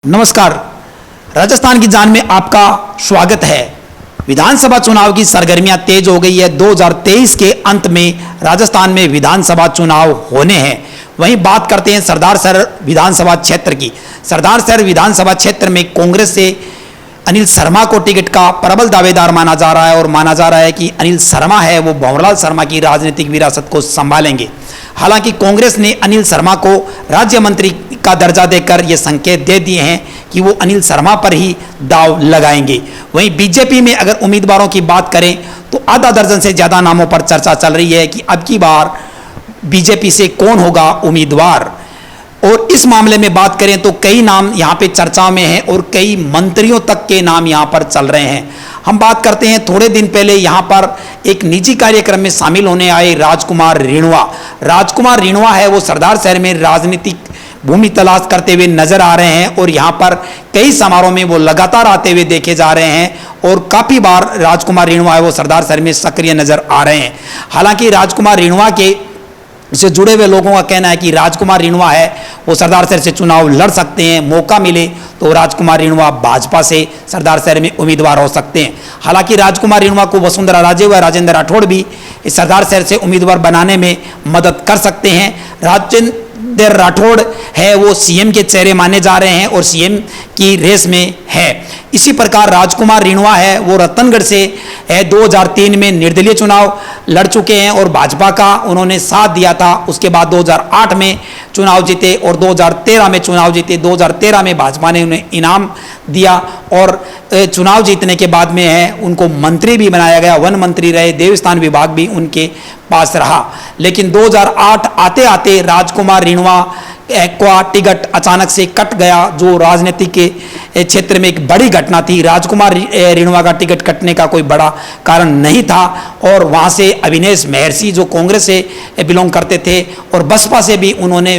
नमस्कार। राजस्थान की जान में आपका स्वागत है। विधानसभा चुनाव की सरगर्मियां तेज हो गई है। 2023 के अंत में राजस्थान में विधानसभा चुनाव होने हैं। वहीं बात करते हैं सरदार शहर विधानसभा क्षेत्र की। सरदार शहर विधानसभा क्षेत्र में कांग्रेस से अनिल शर्मा को टिकट का प्रबल दावेदार माना जा रहा है और माना जा रहा है कि अनिल शर्मा है वो भंवरलाल शर्मा की राजनीतिक विरासत को संभालेंगे। हालांकि कांग्रेस ने अनिल शर्मा को राज्य मंत्री का दर्जा देकर ये संकेत दे दिए हैं कि वो अनिल शर्मा पर ही दाव लगाएंगे। वहीं बीजेपी में अगर उम्मीदवारों की बात करें तो आधा दर्जन से ज़्यादा नामों पर चर्चा चल रही है कि अब की बार बीजेपी से कौन होगा उम्मीदवार। और इस मामले में बात करें तो कई नाम यहाँ पे चर्चा में हैं और कई मंत्रियों तक के नाम यहाँ पर चल रहे हैं। हम बात करते हैं थोड़े दिन पहले यहाँ पर एक निजी कार्यक्रम में शामिल होने आए राजकुमार रिणवा। राजकुमार रिणवा है वो सरदार शहर में राजनीतिक भूमि तलाश करते हुए नजर आ रहे हैं और यहाँ पर कई समारोह में वो लगातार आते हुए देखे जा रहे हैं और काफ़ी बार राजकुमार रिणवा है वो सरदार शहर में सक्रिय नजर आ रहे हैं। हालांकि राजकुमार रिणवा के से जुड़े हुए लोगों का कहना है कि राजकुमार रिणवा है वो सरदार शहर से चुनाव लड़ सकते हैं। मौका मिले तो राजकुमार रिणवा भाजपा से सरदार शहर में उम्मीदवार हो सकते हैं। हालांकि राजकुमार रिणवा को वसुंधरा राजे व राजेंद्र राठौड़ भी इस सरदार शहर से उम्मीदवार बनाने में मदद कर सकते हैं। राजेंद्र राठौड़ है वो सीएम के चेहरे माने जा रहे हैं और सीएम की रेस में है। इसी प्रकार राजकुमार रिणवा है वो रतनगढ़ से 2003 में निर्दलीय चुनाव लड़ चुके हैं और भाजपा का उन्होंने साथ दिया था। उसके बाद 2008 में चुनाव जीते और 2013 में चुनाव जीते। 2013 में भाजपा ने उन्हें इनाम दिया और चुनाव जीतने के बाद में है उनको मंत्री भी बनाया गया। वन मंत्री रहे, देवस्थान विभाग भी उनके पास रहा। लेकिन 2008 आते आते राजकुमार रिणवा का टिकट अचानक से कट गया, जो राजनीति के क्षेत्र में एक बड़ी घटना थी। राजकुमार रिणवा का टिकट कटने का कोई बड़ा कारण नहीं था और वहाँ से अविनेश महर्षि जो कांग्रेस से बिलोंग करते थे और बसपा से भी उन्होंने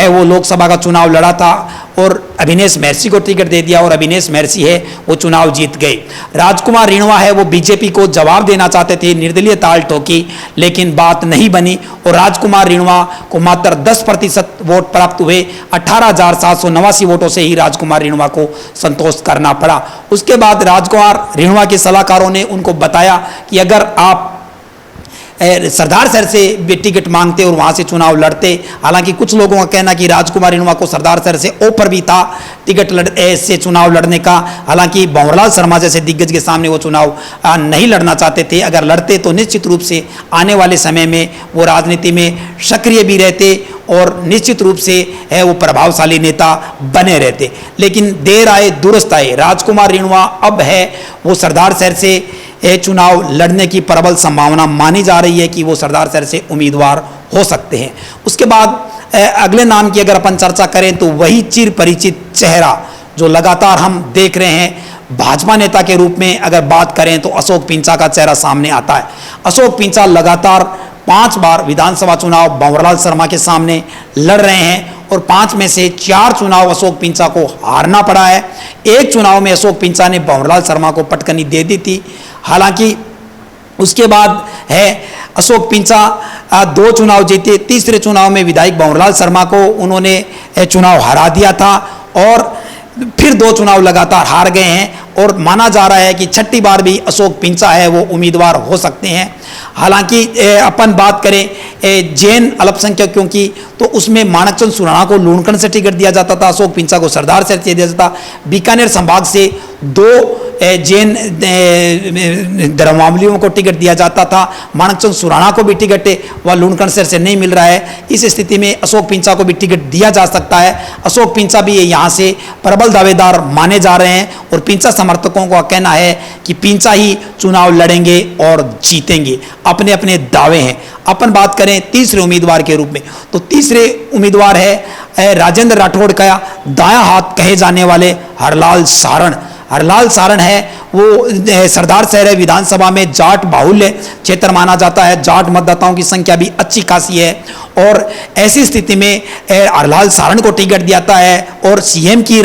वो लोकसभा का चुनाव लड़ा था और अविनेश महर्षि को टिकट दे दिया और अविनेश महर्षि है वो चुनाव जीत गए। राजकुमार रिणवा है वो बीजेपी को जवाब देना चाहते थे, निर्दलीय ताल ठोकी, लेकिन बात नहीं बनी और राजकुमार रिणवा को मात्र 10% वोट प्राप्त हुए। 18,789 वोटों से ही राजकुमार रिणवा को संतोष करना पड़ा। उसके बाद राजकुमार रिणवा के सलाहकारों ने उनको बताया कि अगर आप सरदार शहर से टिकट मांगते और वहाँ से चुनाव लड़ते। हालांकि कुछ लोगों का कहना कि राजकुमार रिणवा को सरदार शहर से ऑफर भी था टिकट से चुनाव लड़ने का। हालांकि भंवरलाल शर्मा जैसे दिग्गज के सामने वो चुनाव नहीं लड़ना चाहते थे। अगर लड़ते तो निश्चित रूप से आने वाले समय में वो राजनीति में सक्रिय भी रहते और निश्चित रूप से है वो प्रभावशाली नेता बने रहते। लेकिन देर आए दुरुस्त आए, राजकुमार रिणवा अब है वो सरदार शहर से चुनाव लड़ने की प्रबल संभावना मानी जा रही है कि वो सरदार शहर से उम्मीदवार हो सकते हैं। उसके बाद अगले नाम की अगर अपन चर्चा करें तो वही चिर परिचित चेहरा जो लगातार हम देख रहे हैं भाजपा नेता के रूप में अगर बात करें तो अशोक पिंचा का चेहरा सामने आता है। अशोक पिंचा लगातार 5 बार विधानसभा चुनाव भंवरलाल शर्मा के सामने लड़ रहे हैं और 5 में से 4 चुनाव अशोक पिंचा को हारना पड़ा है। एक चुनाव में अशोक पिंचा ने भंवरलाल शर्मा को पटकनी दे दी थी। हालांकि उसके बाद है अशोक पिंचा 2 चुनाव जीते। तीसरे चुनाव में विधायक भंवरलाल शर्मा को उन्होंने चुनाव हरा दिया था और फिर 2 चुनाव लगातार हार गए हैं और माना जा रहा है कि छठी बार भी अशोक पिंचा है वो उम्मीदवार हो सकते हैं। हालांकि अपन बात करें जैन अल्पसंख्यकों की तो उसमें माणकचंद सुराणा को लूणकंड से टिकट दिया जाता था, अशोक पिंचा को सरदार शहर से दिया जाता था। बीकानेर संभाग से 2 जैन धर्मावलंबियों को टिकट दिया जाता था। माणकचंद सुराणा को भी टिकट वह लूणकंड शहर से नहीं मिल रहा है। इस स्थिति में अशोक पिंचा को भी टिकट दिया जा सकता है। अशोक पिंचा भी यहाँ से प्रबल दावेदार माने जा रहे हैं और पिंचा समर्थकों का कहना है कि पिंचा ही चुनाव लड़ेंगे और जीतेंगे। अपने अपने दावे हैं। अपन बात करें तीसरे उम्मीदवार के रूप में तो तीसरे उम्मीदवार है राजेंद्र राठौड़ का दायां हाथ कहे जाने वाले हरलाल सारण। हरलाल सारण है वो सरदार शहर विधानसभा में जाट बाहुल्य क्षेत्र माना जाता है। जाट मतदाताओं की संख्या भी अच्छी खासी है और ऐसी स्थिति में हरलाल सारण को टिकट दिया जाता है और सीएम की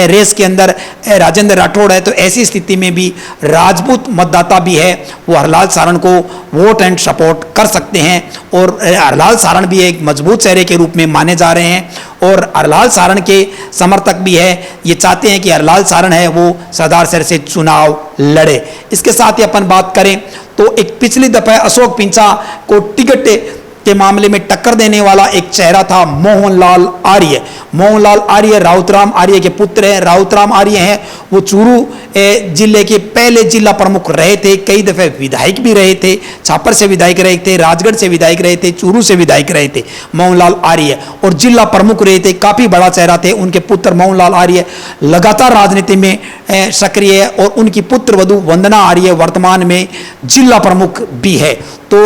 रेस के अंदर राजेंद्र राठौड़ है। तो ऐसी स्थिति में भी राजपूत मतदाता भी है वो हरलाल सारण को वोट एंड सपोर्ट कर सकते हैं और हरलाल सारण भी एक मजबूत चेहरे के रूप में माने जा रहे हैं और हरलाल सारण के समर्थक भी है, ये चाहते हैं कि हरलाल सारण है वो सरदार शहर से चुनाव लड़े। इसके साथ ही अपन बात करें तो एक पिछली दफे अशोक पिंचा को टिकट के मामले में टक्कर देने वाला एक चेहरा था मोहनलाल आर्य। मोहनलाल आर्य राउतराम आर्य के पुत्र हैं। राउतराम आर्य हैं वो चूरू जिले के पहले जिला प्रमुख रहे थे, कई दफे विधायक भी रहे थे, छापर से विधायक रहे थे, राजगढ़ से विधायक रहे थे, चूरू से विधायक रहे थे मोहनलाल आर्य, और जिला प्रमुख रहे थे, काफी बड़ा चेहरा थे। उनके पुत्र मोहनलाल आर्य लगातार राजनीति में सक्रिय है और उनकी पुत्र वधु वंदना आर्य वर्तमान में जिला प्रमुख भी है। तो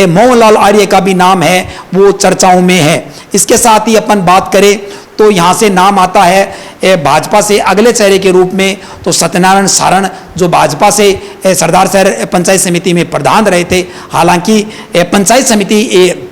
मोहनलाल आर्य का भी नाम है वो चर्चाओं में है। इसके साथ ही अपन बात करें तो यहाँ से नाम आता है भाजपा से अगले चेहरे के रूप में तो सत्यनारायण सारण, जो भाजपा से सरदार शहर पंचायत समिति में प्रधान रहे थे। हालांकि पंचायत समिति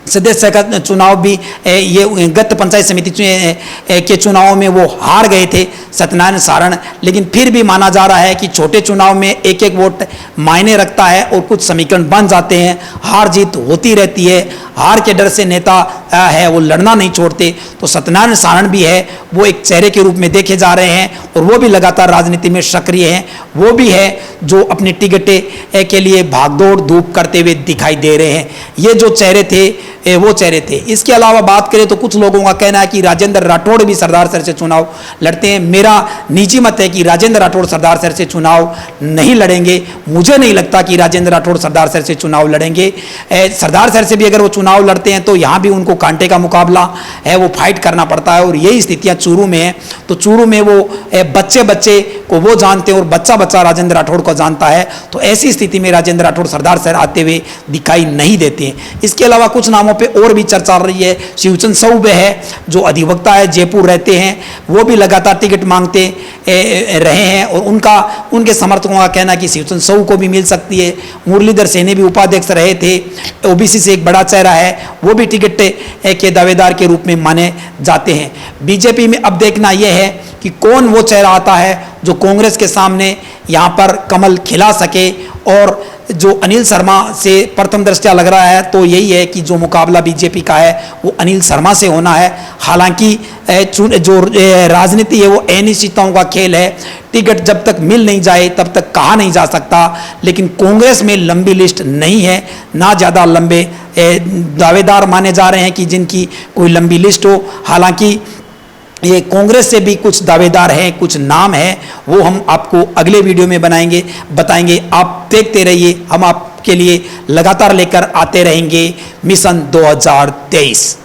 सदस्य का चुनाव भी ये गत पंचायत समिति के चुनाव में वो हार गए थे सत्यनारायण सारण, लेकिन फिर भी माना जा रहा है कि छोटे चुनाव में एक एक वोट मायने रखता है और कुछ समीकरण बन जाते हैं, हार जीत होती रहती है। हार के डर से नेता है वो लड़ना नहीं छोड़ते। तो सत्यनारायण सारण भी है वो एक चेहरे के रूप में देखे जा रहे हैं और वो भी लगातार राजनीति में सक्रिय हैं। वो भी है जो अपनी टिकटें के लिए भागदौड़ धूप करते हुए दिखाई दे रहे हैं। ये जो चेहरे थे वो चेहरे थे। इसके अलावा बात करें तो कुछ लोगों का कहना है कि राजेंद्र राठौड़ भी सरदार शहर से चुनाव लड़ते हैं। मेरा निजी मत है कि राजेंद्र राठौड़ सरदार शहर से चुनाव नहीं लड़ेंगे। मुझे नहीं लगता कि राजेंद्र राठौड़ सरदार शहर से चुनाव लड़ेंगे। सरदार शहर से भी अगर वो चुनाव लड़ते हैं तो यहाँ भी उनको कांटे का मुकाबला है वो फाइट करना पड़ता है और यही स्थितियाँ चूरू में है। तो चूरू में वो बच्चे बच्चे को वो जानते हैं और बच्चा बच्चा राजेंद्र राठौड़ को जानता है। तो ऐसी स्थिति में राजेंद्र राठौड़ सरदार शहर आते हुए दिखाई नहीं देते हैं। इसके अलावा कुछ नामों पे और भी चर्चा चल रही है। शिवचंद सौबे है जो अधिवक्ता है, जयपुर रहते हैं, वो भी लगातार टिकट मांगते रहे हैं और उनके समर्थकों का कहना कि शिवचंद सौ को भी मिल सकती है। मुरलीधर सेने भी उपाध्यक्ष रहे थे, ओबीसी से एक बड़ा चेहरा है, वो भी टिकट के दावेदार के रूप में माने जाते हैं। बीजेपी में अब देखना यह है कि कौन वो चेहरा आता है जो कांग्रेस के सामने यहाँ पर कमल खिला सके। और जो अनिल शर्मा से प्रथम दृष्टया लग रहा है तो यही है कि जो मुकाबला बीजेपी का है वो अनिल शर्मा से होना है। हालांकि जो राजनीति है वो अनिश्चितताओं का खेल है। टिकट जब तक मिल नहीं जाए तब तक कहा नहीं जा सकता। लेकिन कांग्रेस में लंबी लिस्ट नहीं है, ना ज़्यादा लंबे दावेदार माने जा रहे हैं कि जिनकी कोई लंबी लिस्ट हो। हालांकि ये कांग्रेस से भी कुछ दावेदार हैं, कुछ नाम हैं, वो हम आपको अगले वीडियो में बताएंगे। आप देखते रहिए, हम आपके लिए लगातार लेकर आते रहेंगे मिशन 2023।